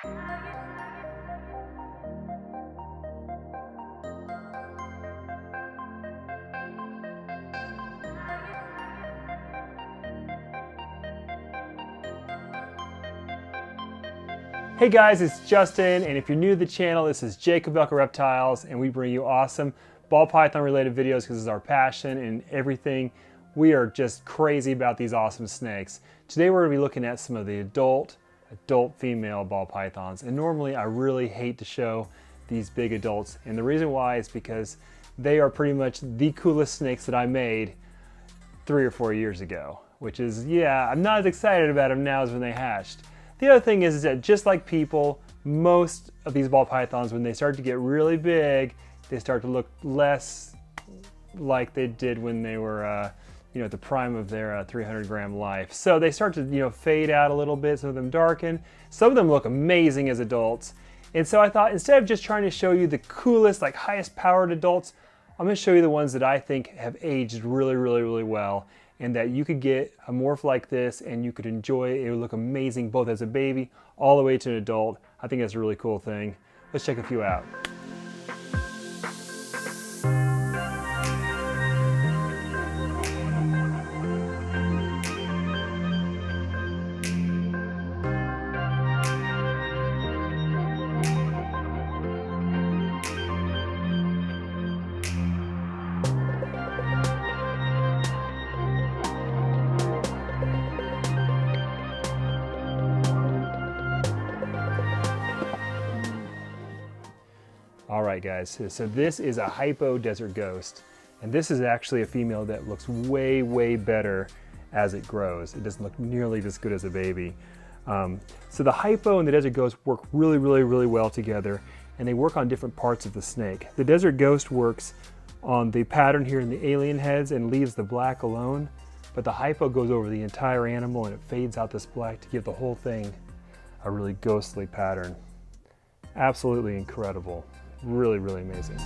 Hey guys, it's Justin, and if you're new to the channel, this is Kobylka Reptiles, and we bring you awesome ball python related videos because it's our passion and everything. We are just crazy about these awesome snakes. Today we're going to be looking at some of the adult female ball pythons, and normally I really hate to show these big adults, and the reason why is because they are pretty much the coolest snakes that I made 3 or 4 years ago, which is, yeah, I'm not as excited about them now as when they hatched. The other thing is that just like people, most of these ball pythons, when they start to get really big, they start to look less like they did when they were at the prime of their 300-gram life. So they start to fade out a little bit, some of them darken. Some of them look amazing as adults. And so I thought, instead of just trying to show you the coolest, like highest powered adults, I'm gonna show you the ones that I think have aged really, really, really well, and that you could get a morph like this and you could enjoy it. It would look amazing both as a baby all the way to an adult. I think that's a really cool thing. Let's check a few out. All right guys, so this is a hypo desert ghost, and this is actually a female that looks way, way better as it grows. It doesn't look nearly as good as a baby. So the hypo and the desert ghost work really, really, really well together, and they work on different parts of the snake. The desert ghost works on the pattern here in the alien heads and leaves the black alone, but the hypo goes over the entire animal and it fades out this black to give the whole thing a really ghostly pattern. Absolutely incredible. Really, really amazing.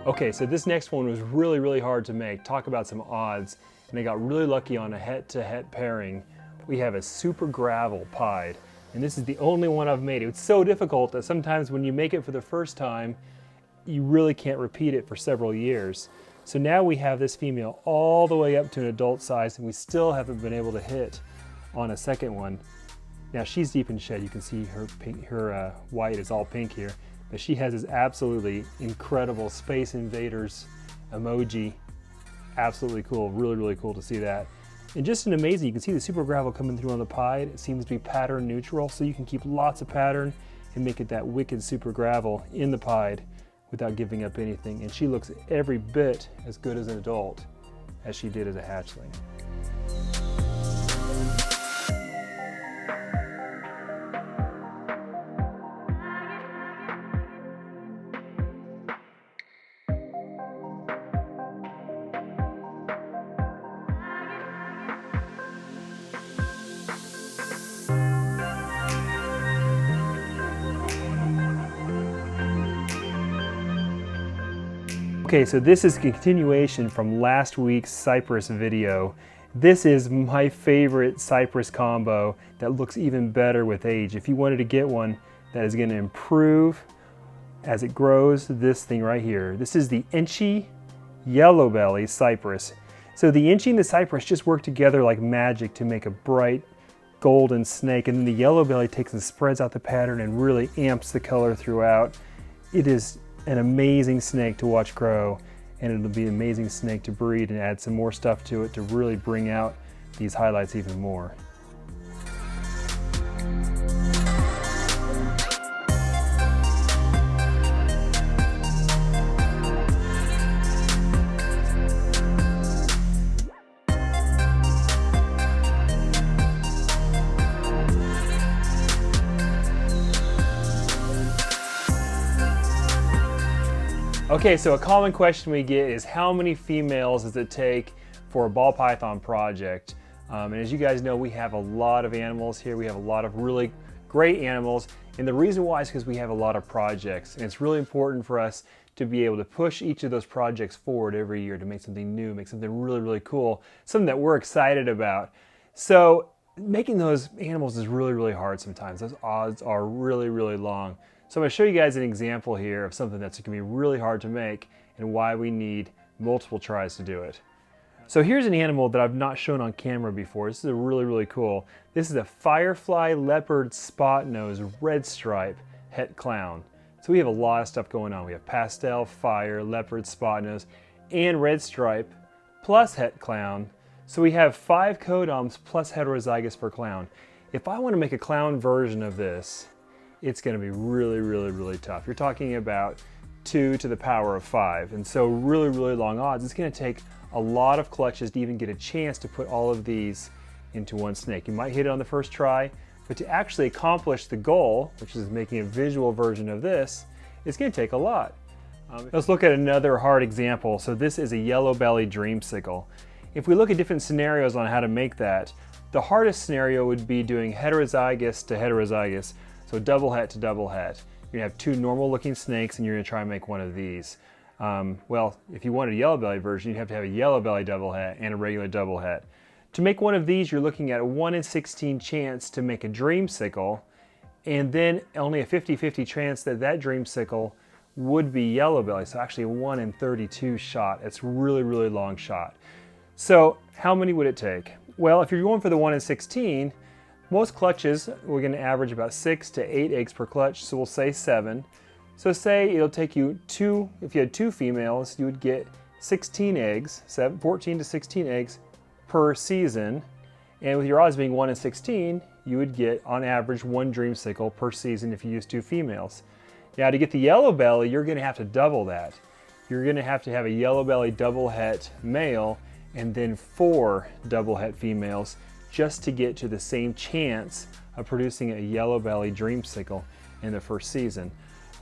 Okay, so this next one was really, really hard to make. Talk about some odds. And they got really lucky on a het-to-het pairing. We have a super gravel pied, and this is the only one I've made. It's so difficult that sometimes when you make it for the first time, you really can't repeat it for several years. So now we have this female all the way up to an adult size, and we still haven't been able to hit on a second one. Now she's deep in shed. You can see her pink, her white is all pink here. But she has this absolutely incredible Space Invaders emoji. Absolutely cool, really, really cool to see that. And just an amazing, you can see the super gravel coming through on the pied. It seems to be pattern neutral, so you can keep lots of pattern and make it that wicked super gravel in the pied without giving up anything. And she looks every bit as good as an adult as she did as a hatchling. Okay, so this is a continuation from last week's Cyprus video. This is my favorite Cyprus combo that looks even better with age. If you wanted to get one that is going to improve as it grows, this thing right here. This is the Inchy Yellowbellied Cyprus. So the Inchy and the Cyprus just work together like magic to make a bright golden snake, and then the Yellowbelly takes and spreads out the pattern and really amps the color throughout. It is an amazing snake to watch grow, and it'll be an amazing snake to breed and add some more stuff to it to really bring out these highlights even more. Okay, so a common question we get is how many females does it take for a ball python project? And as you guys know, we have a lot of animals here. We have a lot of really great animals. And the reason why is because we have a lot of projects. And it's really important for us to be able to push each of those projects forward every year to make something new, make something really, really cool, something that we're excited about. So making those animals is really, really hard sometimes. Those odds are really, really long. So I'm going to show you guys an example here of something that's going to be really hard to make and why we need multiple tries to do it. So here's an animal that I've not shown on camera before. This is really, really cool. This is a firefly leopard spot nose red stripe het clown. So we have a lot of stuff going on. We have pastel, fire, leopard, spot nose, and red stripe plus het clown. So we have 5 codoms plus heterozygous for clown. If I want to make a clown version of this, it's going to be really, really, really tough. You're talking about 2 to the power of 5. And so really, really long odds. It's going to take a lot of clutches to even get a chance to put all of these into one snake. You might hit it on the first try, but to actually accomplish the goal, which is making a visual version of this, it's going to take a lot. Let's look at another hard example. So this is a Yellowbellied Dreamsicle. If we look at different scenarios on how to make that, the hardest scenario would be doing heterozygous to heterozygous. So double het to double het. You're gonna have 2 normal looking snakes and you're gonna try and make one of these. Well, if you wanted a yellow-bellied version, you'd have to have a yellow-bellied double het and a regular double het. To make one of these, you're looking at a 1 in 16 chance to make a dreamsicle, and then only a 50-50 chance that that dreamsicle would be yellow-bellied. So actually a 1 in 32 shot. It's really, really long shot. So how many would it take? Well, if you're going for the 1 in 16, most clutches, we're going to average about 6 to 8 eggs per clutch, so we'll say 7. So say it'll take you 2, if you had 2 females, you would get 16 eggs, 14 to 16 eggs per season. And with your odds being 1 in 16, you would get, on average, 1 dreamsicle per season if you use 2 females. Now to get the yellow belly, you're going to have to double that. You're going to have a yellow belly double het male and then 4 double het females just to get to the same chance of producing a yellow-bellied dreamsicle in the first season.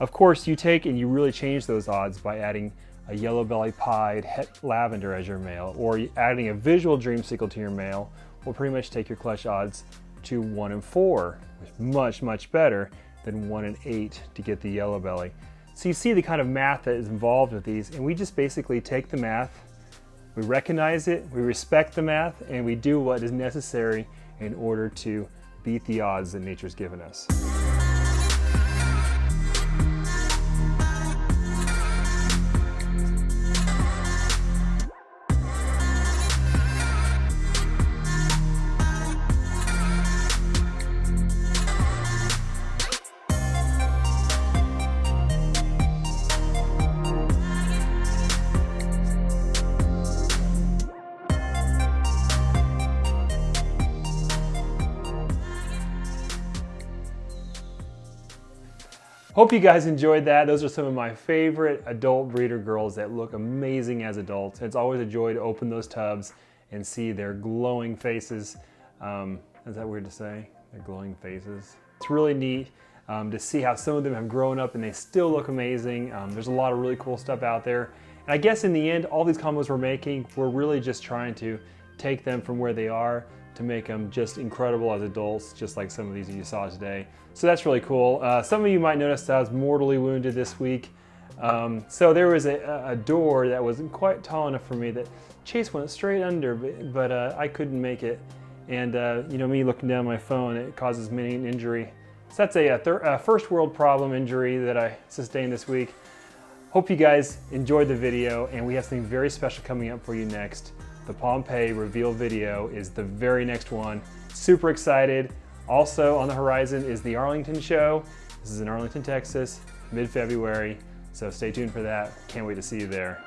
Of course, you take and you really change those odds by adding a yellow-bellied pied het lavender as your male, or adding a visual dreamsicle to your male will pretty much take your clutch odds to 1 in 4, which is much, much better than 1 in 8 to get the yellow belly. So you see the kind of math that is involved with these, and we just basically take the math, we recognize it, we respect the math, and we do what is necessary in order to beat the odds that nature's given us. Hope you guys enjoyed that. Those are some of my favorite adult breeder girls that look amazing as adults. It's always a joy to open those tubs and see their glowing faces. Is that weird to say? Their glowing faces. It's really neat to see how some of them have grown up and they still look amazing. There's a lot of really cool stuff out there. And I guess in the end, all these combos we're making, we're really just trying to take them from where they are to make them just incredible as adults, just like some of these that you saw today. So that's really cool. Some of you might notice that I was mortally wounded this week. So there was a door that wasn't quite tall enough for me that Chase went straight under, but I couldn't make it. And you know, me looking down my phone, it causes me an injury. So that's a first world problem injury that I sustained this week. Hope you guys enjoyed the video, and we have something very special coming up for you next. The Pompeii reveal video is the very next one. Super excited. Also on the horizon is the Arlington show. This is in Arlington, Texas, mid-February. So stay tuned for that. Can't wait to see you there.